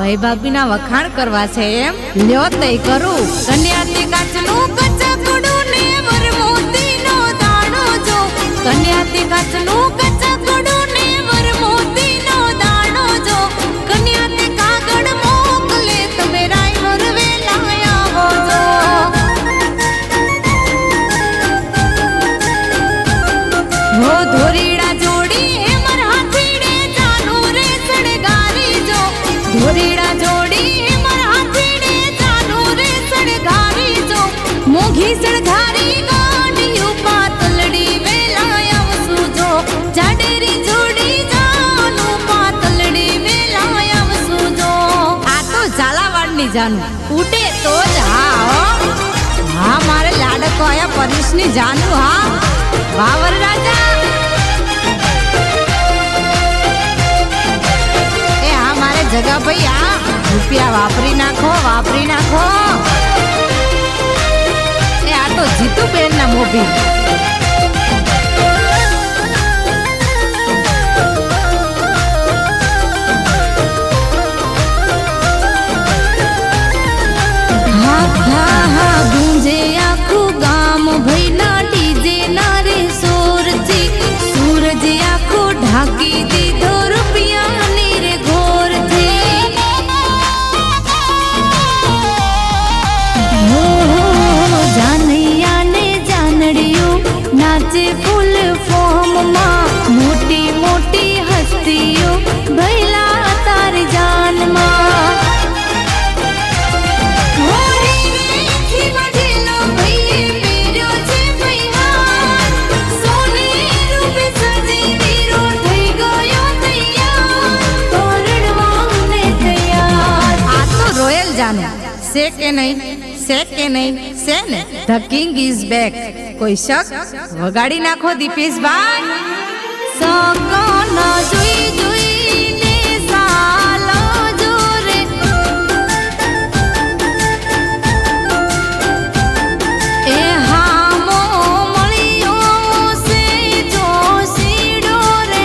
ભાઈ ભાભીના વખાણ કરવા છે એમ લ્યો તઈ કરું કન્યાથી કાચનું કચકડું ને વર મોતીનો દાણો જો કન્યાથી કાચનું કચકડું ને વર મોતીનો દાણો જો કન્યાથી કાગળ મોકલે તમે રાયવર વેલા આવો જો હો ધોરીડા જોડી હેમર હાથીડે જાનું રે સડગારી જો ધોરીડા જોડી હેમર હાથીડે જાનું રે સડગારી જો મોઘી સડગારી ગાંડિયું પાતલડી વેલા આવસુ જો જાડેરી જોડી જાનું પાતલડી વેલા આવસુ જો આ તો ઝાલાવાડની જાનું ઉડે તો જ હા હો હા મારે લાડકો આયા પરેશની જાનું હા વાવર રાજા એ હા મારે જગા ભાઈ આ રૂપિયા વાપરી નાખો એ આ તો જીતુબેન ના મોભી હા ગુંજે આખું ગામ ભાઈ ના ડીજે ના રે સોરથી સૂરજ આખો ઢાંકી દીધો રૂપિયાની રે ઘોરથી જાનૈયા ને જાનડિયું નાચે ફૂલ ફોર્મમાં મોટી મોટી હસ્તીઓ ભૈલા તારી જાનમાં से के नहीं से ने द किंग इज बैक कोई शक वगाड़ी नाखो दीपेश भाई सकोना जुई जुई ने सालो जोरे ए हामो मलियो से जो सीडो रे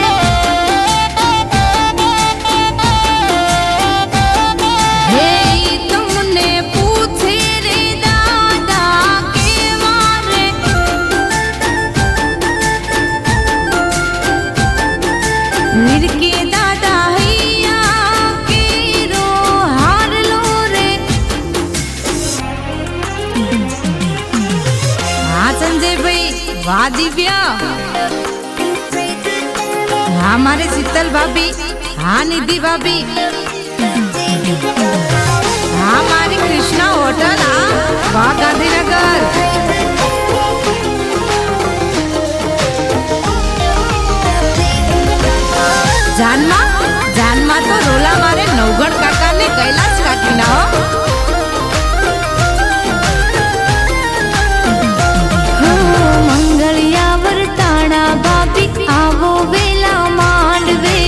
हे वाह दिव्या हाँ हमारे शीतल भाभी हाँ निधि भाभी हाँ हमारी कृष्णा होटल हाँ वाह गांधीनगर जानमा तो रोला मारे नवगढ़ काका ने कैलाश काकी ना आवो वेला मांडवे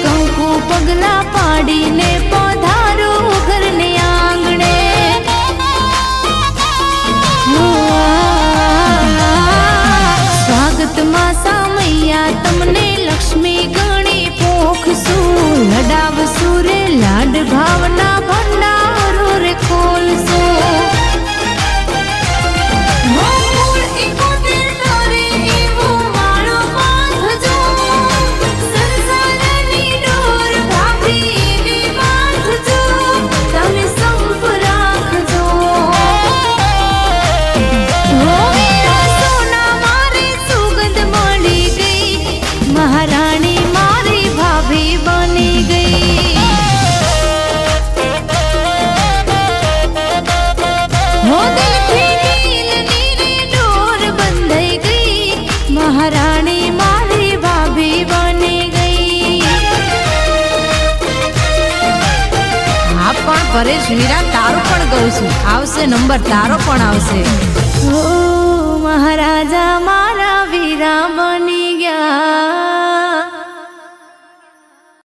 कंकु पगला पाड़ी ने पधारो घर ने आंगणे स्वागत मासा मैया तमने लक्ष्मी गणी पोखसु लडावसु रे लाड भावना भंडारो रे खोलसु परेश वीरा तारो पण गऊ छू आवशे नंबर तारो पण आवशे ओ महाराजा मा